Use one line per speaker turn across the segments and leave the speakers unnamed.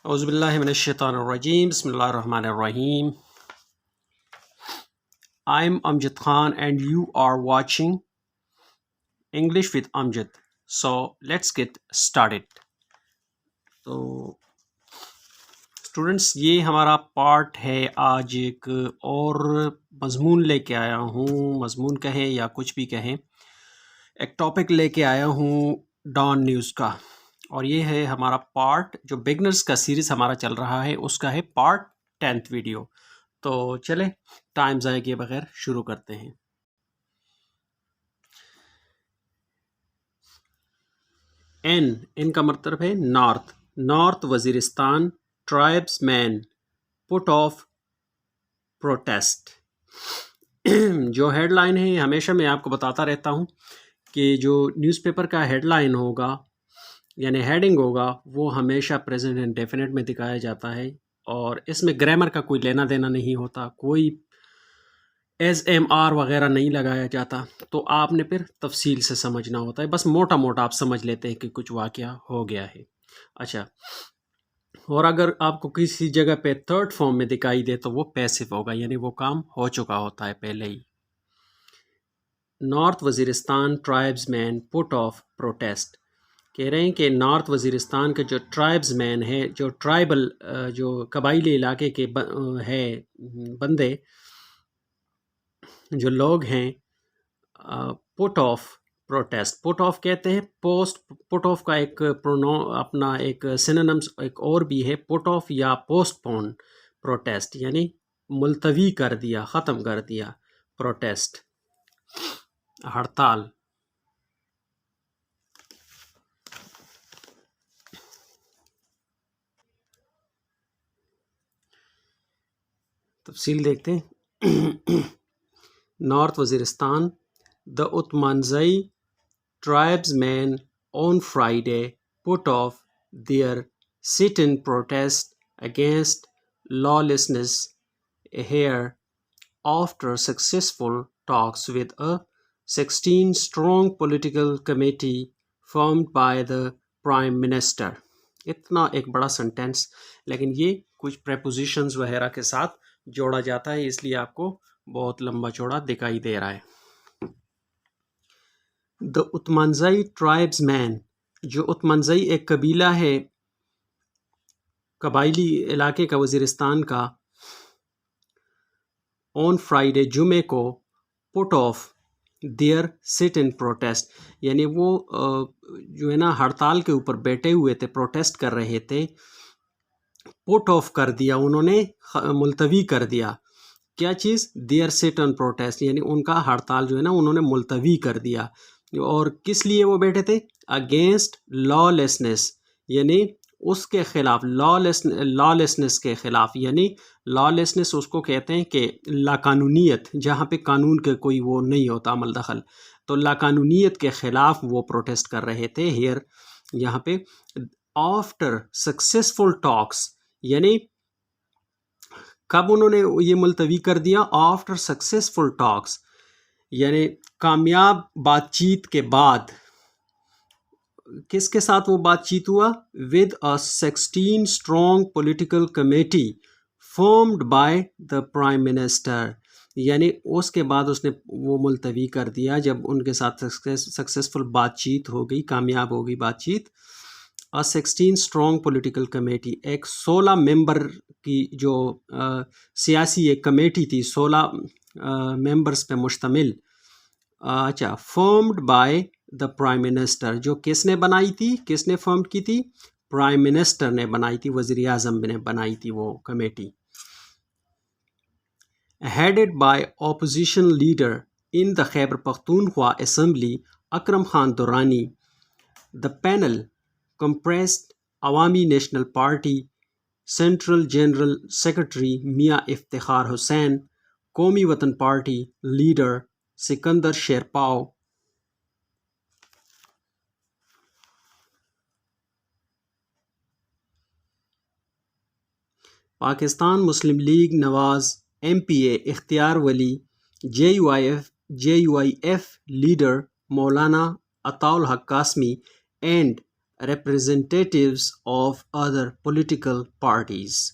اعوذ باللہ من الشیطان الرجیم بسم اللہ الرحمن الرحیم. I'm Amjad Khan and you are watching English with Amjad. So let's get started. تو اسٹوڈنٹس یہ ہمارا پارٹ ہے. آج ایک اور مضمون لے کے آیا ہوں، مضمون کہیں یا کچھ بھی کہیں، ایک ٹاپک لے کے آیا ہوں ڈان نیوز کا، اور یہ ہے ہمارا پارٹ جو بگنرز کا سیریز ہمارا چل رہا ہے اس کا ہے پارٹ 10th ویڈیو. تو چلے ٹائم ضائع کیے بغیر شروع کرتے ہیں. ان کا مطلب ہے نارتھ وزیرستان ٹرائبس مین پٹ آف پروٹیسٹ. جو ہیڈ لائن ہے، ہمیشہ میں آپ کو بتاتا رہتا ہوں کہ جو نیوز پیپر کا ہیڈ لائن ہوگا یعنی ہیڈنگ ہوگا وہ ہمیشہ پریزنٹ انڈیفینٹ میں دکھایا جاتا ہے، اور اس میں گرامر کا کوئی لینا دینا نہیں ہوتا، کوئی ایز ایم آر وغیرہ نہیں لگایا جاتا. تو آپ نے پھر تفصیل سے سمجھنا ہوتا ہے، بس موٹا موٹا آپ سمجھ لیتے ہیں کہ کچھ واقعہ ہو گیا ہے. اچھا، اور اگر آپ کو کسی جگہ پہ تھرڈ فارم میں دکھائی دے تو وہ پیسو ہوگا، یعنی وہ کام ہو چکا ہوتا ہے پہلے ہی. North Waziristan tribesmen put off protest. کہہ رہے ہیں کہ نارتھ وزیرستان کے جو ٹرائبز مین ہے، جو ٹرائبل جو قبائلی علاقے کے ہے بندے، جو لوگ ہیں، پٹ آف پروٹیسٹ. پٹ آف کہتے ہیں پوسٹ. پٹ آف کا ایک اپنا ایک سینونمز ایک اور بھی ہے، پٹ آف یا پوسٹ پون پروٹیسٹ، یعنی ملتوی کر دیا، ختم کر دیا. پروٹیسٹ ہڑتال. تفصیل دیکھتے ہیں. North Waziristan the Utmanzai tribesmen on Friday put off their sit-in protest against lawlessness here after successful talks with a 16-strong political committee formed by the Prime Minister. اتنا ایک بڑا سنٹینس، لیکن یہ کچھ پریپوزیشنز وغیرہ کے ساتھ جوڑا جاتا ہے، اس لیے آپ کو بہت لمبا چوڑا دکھائی دے رہا ہے. The Utmanzai tribesmen، جو اتمنزئی ایک قبیلہ ہے قبائلی علاقے کا وزیرستان کا، on Friday جمعے کو put off their sit-in protest، یعنی وہ جو ہے نا ہڑتال کے اوپر بیٹھے ہوئے تھے، پروٹیسٹ کر رہے تھے. پٹ آف کر دیا، انہوں نے ملتوی کر دیا. کیا چیز؟ دیئر سٹ ان پروٹیسٹ، یعنی ان کا ہڑتال جو ہے نا انہوں نے ملتوی کر دیا. اور کس لیے وہ بیٹھے تھے؟ اگینسٹ لا لیسنس، یعنی اس کے خلاف، لا لیسنس کے خلاف. یعنی لا لیسنس اس کو کہتے ہیں کہ لا قانونیت، جہاں پہ قانون کے کوئی وہ نہیں ہوتا عمل دخل. تو لا قانونیت کے خلاف وہ پروٹیسٹ کر رہے تھے. ہیئر یہاں پہ آفٹر سکسیسفل ٹاکس، یعنی کب انہوں نے یہ ملتوی کر دیا؟ آفٹر سکسیسفل ٹاکس، یعنی کامیاب بات چیت کے بعد. کس کے ساتھ وہ بات چیت ہوا؟ With a 16 strong political committee formed by the prime minister، یعنی اس کے بعد اس نے وہ ملتوی کر دیا جب ان کے ساتھ سکسیسفل بات چیت ہو گئی، کامیاب ہو گئی بات چیت. a 16 strong political committee، ایک 16 ممبر کی جو سیاسی ایک کمیٹی تھی، 16 ممبرز پہ مشتمل. اچھا، formed by the prime minister, جو کس نے بنائی تھی؟ کس نے فارم کی تھی؟ پرائم منسٹر نے بنائی تھی، وزیر اعظم نے بنائی تھی وہ committee. Headed by opposition leader in the Khyber Pakhtunkhwa assembly Akram Khan Durrani. The panel comprised عوامی national party central general secretary میاں افتخار حسین، قومی وطن پارٹی لیڈر سکندر شیرپاؤ. پاکستان مسلم لیگ نواز ایم پی اے اختیار ولی، جے you I F leader Maulana Ata ul Haq Qasmi, and representatives of other political parties.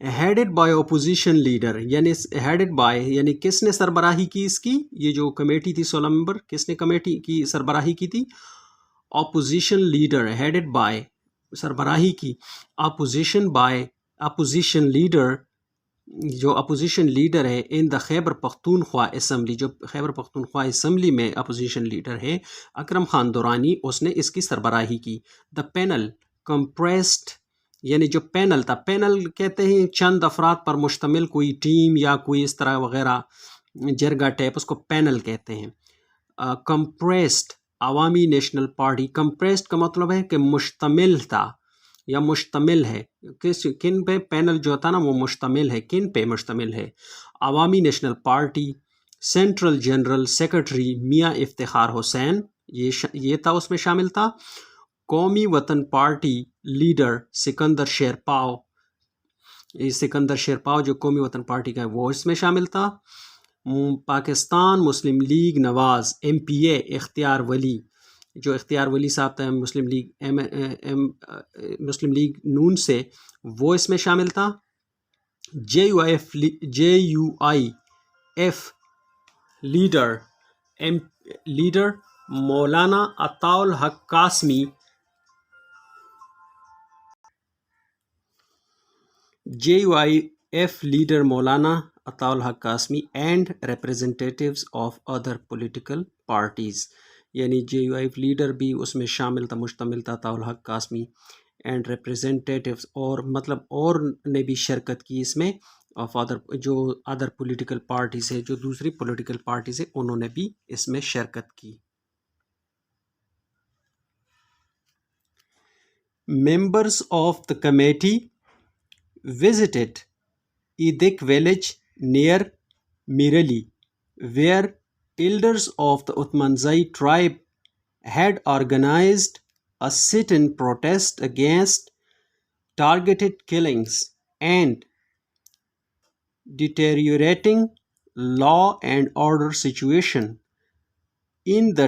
Headed by opposition leader, یعنی headed by یعنی کس نے سربراہی کی اس کی، یہ جو کمیٹی تھی 16 ممبر، کس نے کمیٹی کی سربراہی کی تھی؟ اپوزیشن لیڈر، ہیڈڈ بائی سربراہی کی اپوزیشن لیڈر، جو اپوزیشن لیڈر ہے ان دا خیبر پختونخوا اسمبلی، جو خیبر پختونخوا اسمبلی میں اپوزیشن لیڈر ہے اکرم خان درانی، اس نے اس کی سربراہی کی. دا پینل کمپریسڈ، یعنی جو پینل تھا، پینل کہتے ہیں چند افراد پر مشتمل کوئی ٹیم یا کوئی اس طرح وغیرہ جرگا ٹیپ، اس کو پینل کہتے ہیں. کمپریسڈ عوامی نیشنل پارٹی، کمپریسڈ کا مطلب ہے کہ مشتمل تھا یا مشتمل ہے، کن پہ پینل جو تھا نا وہ مشتمل ہے، کن پہ مشتمل ہے؟ عوامی national party. Central general secretary میاں افتخار حسین، یہ تھا، اس میں شامل تھا. قومی وطن پارٹی لیڈر سکندر شیرپاؤ، یہ سکندر شیرپاؤ جو قومی وطن پارٹی کا ہے وہ اس میں شامل تھا. پاکستان مسلم لیگ نواز MPA اختیار ولی، جو اختیار ولی صاحب تھا مسلم لیگ نون سے، وہ اس میں شامل تھا. JUIF leader Maulana Ata ul Haq Qasmi, JUIF leader Maulana Ata ul Haq Qasmi and representatives of other political parties, یعنی JUIF لیڈر بھی اس میں شامل تھا، مشتمل تھا عطاء الحق قاسمی، اینڈ ریپرزنٹیٹیوز، اور مطلب اور نے بھی شرکت کی اس میں، آف ادر، جو ادر پولیٹیکل پارٹیز ہے، جو دوسری پولیٹیکل پارٹیز ہے انہوں نے بھی اس میں شرکت کی. Members of the committee visited Idik village near Mirali, where elders of the Uthmanzai tribe had organized a sit-in protest against targeted killings and deteriorating law and order situation in the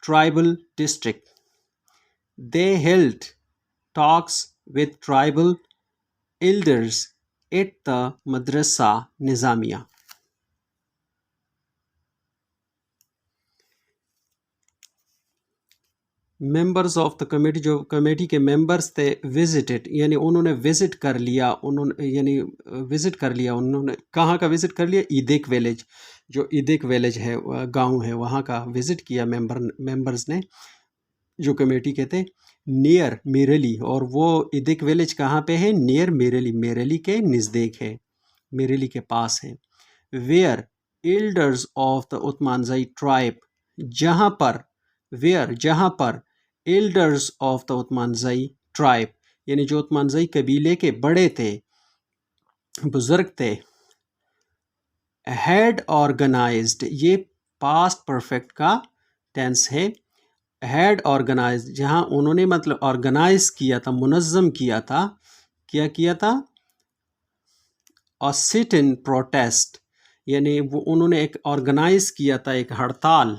tribal district. They held talks with tribal elders at the Madrasa Nizamiya. Members of the committee, جو committee کے members تھے، visited یعنی انہوں نے visit کر لیا، انہوں نے کہاں کا وزٹ کر لیا؟ ایدک ویلیج، جو ایدک ویلیج ہے گاؤں ہے وہاں کا وزٹ کیا ممبرز نے جو کمیٹی کے تھے. نیئر میرلی، اور وہ ایدک ویلیج کہاں پہ ہے؟ نیئر میرلی، میرلی کے نزدیک ہے، میرلی کے پاس ہے. Where elders of the Usmanzai tribe, جہاں پر elders of the Usmanzai tribe, یعنی جو عثمانزئی قبیلے کے بڑے تھے، بزرگ تھے. ہیڈ آرگنائزڈ، یہ پاسٹ پرفیکٹ کا ٹینس ہے. ہیڈ آرگنائزڈ، جہاں انہوں نے مطلب آرگنائز کیا تھا، منظم کیا تھا، کیا کیا تھا؟ سٹ ان پروٹیسٹ، یعنی وہ انہوں نے ایک آرگنائز کیا تھا ایک ہڑتال،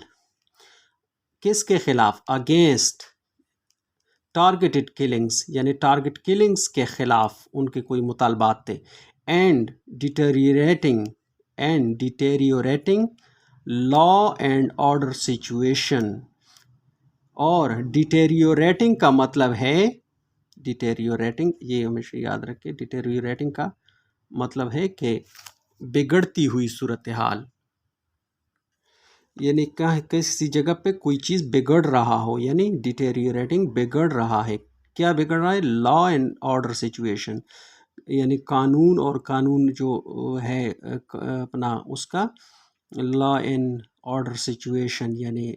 کس کے خلاف؟ اگینسٹ ٹارگیٹڈ کلنگس، یعنی ٹارگیٹ کلنگس کے خلاف ان کے کوئی مطالبات تھے. And deteriorating law and order situation, اور ڈیٹیریوریٹنگ کا مطلب ہے، ڈیٹیریوریٹنگ یہ ہمیشہ یاد رکھیں، ڈیٹیریوریٹنگ کا مطلب ہے کہ بگڑتی ہوئی صورتحال، یعنی کسی جگہ پہ کوئی چیز بگڑ رہا ہو، یعنی ڈیٹیریوریٹنگ بگڑ رہا ہے. کیا بگڑ رہا ہے؟ لا اینڈ آرڈر سچویشن، یعنی قانون جو ہے اپنا اس کا لا اینڈ آرڈر سچویشن، یعنی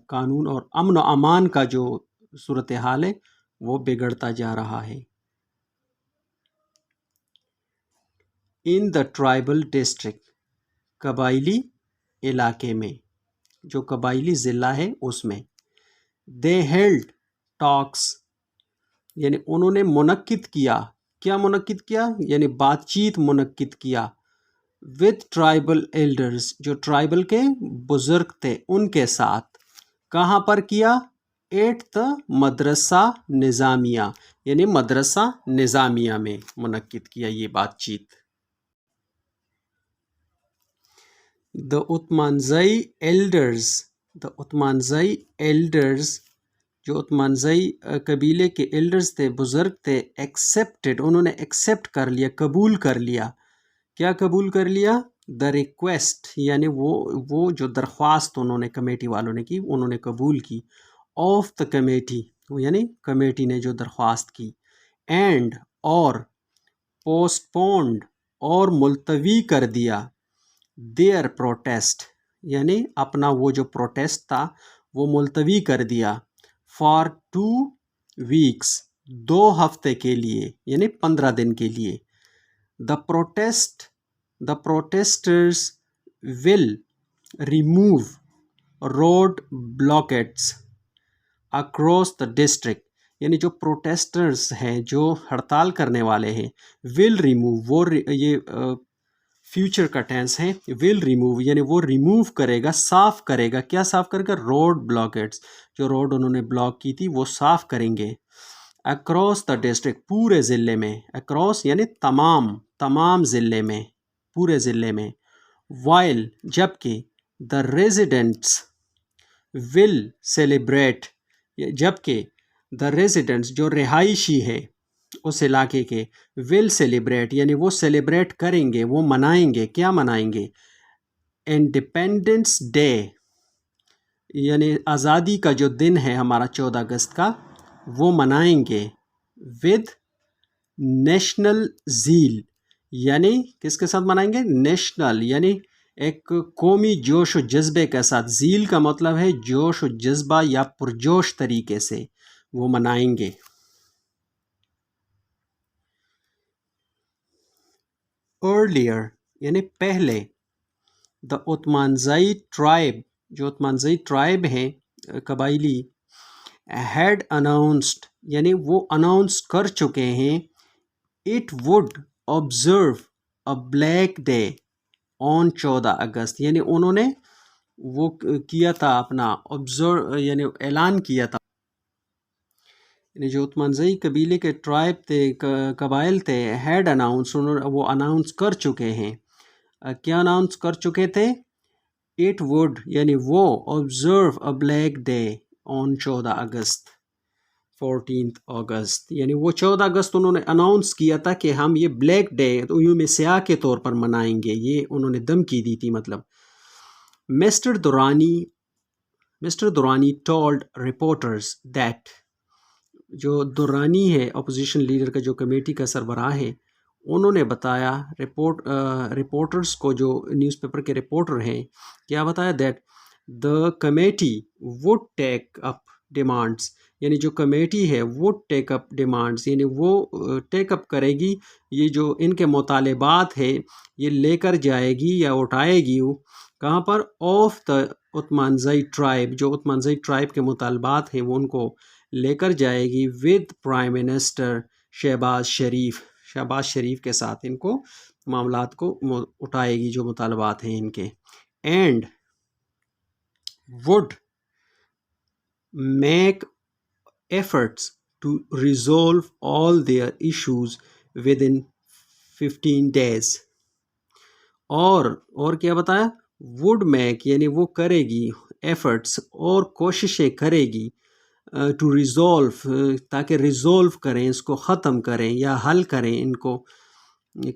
قانون اور امن و امان کا جو صورتحال ہے وہ بگڑتا جا رہا ہے. ان دا ٹرائبل ڈسٹرکٹ، قبائلی علاقے میں، جو قبائلی ضلع ہے اس میں. دے ہیلڈ ٹاکس، یعنی انہوں نے منعقد کیا، کیا منعقد کیا؟ یعنی بات چیت منعقد کیا. with ٹرائبل ایلڈرز، جو ٹرائبل کے بزرگ تھے ان کے ساتھ. کہاں پر کیا؟ ایٹ دا مدرسہ نظامیہ، یعنی مدرسہ نظامیہ میں منعقد کیا یہ بات چیت. The Utmanzai elders, the Utmanzai elders جو عثمانزئی قبیلے کے ایلڈرز تھے، بزرگ تھے، ایکسیپٹڈ، انہوں نے ایکسیپٹ کر لیا، قبول کر لیا. کیا قبول کر لیا؟ دا ریکویسٹ، یعنی وہ جو درخواست انہوں نے کمیٹی والوں نے کی، انہوں نے قبول کی. آف دا کمیٹی، یعنی کمیٹی نے جو درخواست کی. اینڈ، اور پوسٹ پونڈ، اور ملتوی کر دیا. دیئر پروٹیسٹ، یعنی اپنا وہ جو پروٹیسٹ تھا وہ ملتوی کر دیا. فار 2 weeks، 2 ہفتے کے لیے، یعنی 15 دن کے لیے. The protesters will remove road blockades across the district، یعنی جو پروٹیسٹرز ہیں، جو ہڑتال کرنے والے ہیں، will remove، وہ یہ فیوچر کا ٹینس ہے. will remove یعنی وہ ریموو کرے گا، صاف کرے گا. کیا صاف کرے گا؟ روڈ بلاکیٹس، جو روڈ انہوں نے بلاک کی تھی وہ صاف کریں گے. اکراس دا ڈسٹرکٹ، پورے ضلع میں. اکراس یعنی تمام ضلع میں، پورے ضلع میں. وائل، جبکہ دا ریزیڈنٹس ول سیلیبریٹ، جبکہ دا ریزیڈنٹس جو رہائشی ہے اس علاقے کے، ول سیلیبریٹ یعنی وہ سیلیبریٹ کریں گے، وہ منائیں گے. کیا منائیں گے؟ انڈیپینڈنس ڈے، یعنی آزادی کا جو دن ہے ہمارا 14 اگست کا، وہ منائیں گے. ود نیشنل زیل، یعنی کس کے ساتھ منائیں گے؟ نیشنل یعنی ایک قومی جوش و جذبے کے ساتھ. زیل کا مطلب ہے جوش و جذبہ یا پرجوش طریقے سے وہ منائیں گے. ارلیئر یعنی پہلے. دا عثمانزئی ٹرائب، جو عثمانزئی ٹرائب ہیں، قبائلی، ہیڈ اناؤنسڈ یعنی وہ اناؤنس کر چکے ہیں. It would observe a black day on 14 اگست، یعنی انہوں نے وہ کیا تھا اپنا آبزرو، یعنی اعلان کیا تھا. یعنی جو عثمانزئی قبیلے کے ٹرائب تھے، قبائل تھے، ہیڈ اناؤنس، وہ اناؤنس کر چکے ہیں. کیا اناؤنس کر چکے تھے؟ اٹ وڈ یعنی وہ observe a black day on 14 اگست، 14 اگست، یعنی وہ 14 اگست انہوں نے اناؤنس کیا تھا کہ ہم یہ بلیک ڈے یوم سیاہ کے طور پر منائیں گے. یہ انہوں نے دھمکی دی تھی مطلب. Mister Durrani told reporters that, جو دورانی ہے اپوزیشن لیڈر کا جو کمیٹی کا سربراہ ہے، انہوں نے بتایا رپورٹرز کو، جو نیوز پیپر کے رپورٹر ہیں، کیا بتایا؟ That the committee would take up demands, یعنی جو کمیٹی ہے وڈ ٹیک اپ ڈیمانڈس، یعنی وہ ٹیک اپ کرے گی، یہ جو ان کے مطالبات ہے یہ لے کر جائے گی یا اٹھائے گی. کہاں پر؟ آف دا عثمانزئی ٹرائب، جو عثمانزئی ٹرائب کے مطالبات ہیں وہ ان کو لے کر جائے گی. ود پرائم منسٹر شہباز شریف کے ساتھ ان کو معاملات کو اٹھائے گی جو مطالبات ہیں ان کے. And would make efforts to resolve all their issues within 15 days. اور کیا بتایا؟ وڈ میک یعنی وہ کرے گی، ایفرٹس اور کوششیں کرے گی، ٹو ریزولو تاکہ ریزولو کریں، اس کو ختم کریں یا حل کریں. ان کو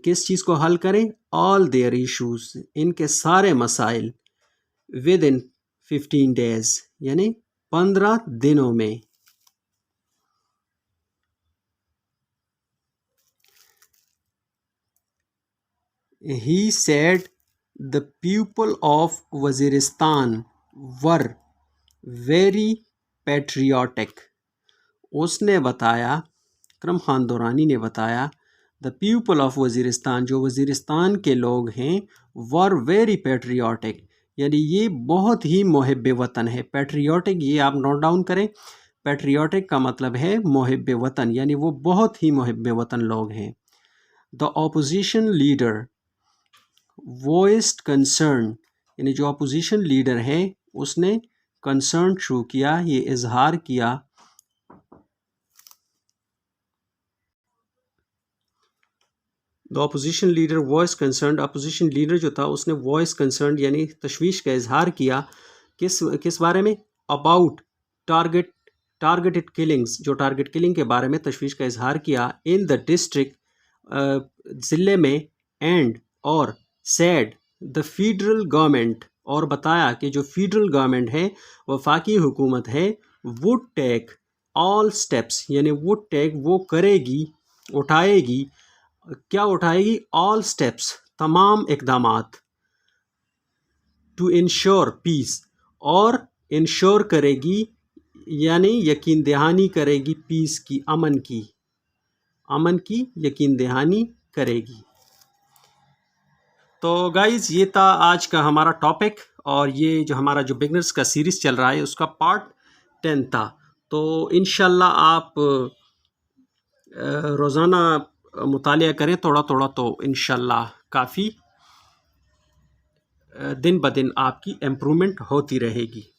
کس چیز کو حل کریں؟ آل دیئر ایشوز، ان کے سارے مسائل. ود ان 15 days یعنی 15 دنوں میں. He said the people of Waziristan were very patriotic. اس نے بتایا، اکرم خان دورانی نے بتایا، the people of وزیرستان، جو وزیرستان کے لوگ ہیں، were very patriotic یعنی یہ بہت ہی محب وطن ہے. پیٹریوٹک یہ آپ نوٹ ڈاؤن کریں، پیٹریوٹک کا مطلب ہے محب وطن، یعنی وہ بہت ہی محب وطن لوگ ہیں. the opposition leader voiced concern یعنی جو اپوزیشن لیڈر ہے اس نے کنسرن شو کیا، یہ اظہار کیا The opposition leader voiced concerned. Opposition leader جو تھا اس نے voice concerned یعنی تشویش کا اظہار کیا کس بارے میں؟ about targeted killings، جو ٹارگٹ کلنگ کے بارے میں تشویش کا اظہار کیا in the district ضلع میں and اور said the federal government اور بتایا کہ جو فیڈرل گورنمنٹ ہے وفاقی حکومت ہے would take all steps یعنی would take وہ کرے گی اٹھائے گی کیا اٹھائے گی؟ all steps تمام اقدامات to ensure peace اور انشور کرے گی یعنی یقین دہانی کرے گی پیس کی امن کی یقین دہانی کرے گی۔ تو گائز یہ تھا آج کا ہمارا ٹاپک اور یہ جو ہمارا جو بگنرز کا سیریز چل رہا ہے اس کا پارٹ 10 تھا۔ تو انشاءاللہ آپ روزانہ مطالعہ کریں تھوڑا تھوڑا تو انشاءاللہ کافی دن بدن آپ کی امپرومنٹ ہوتی رہے گی۔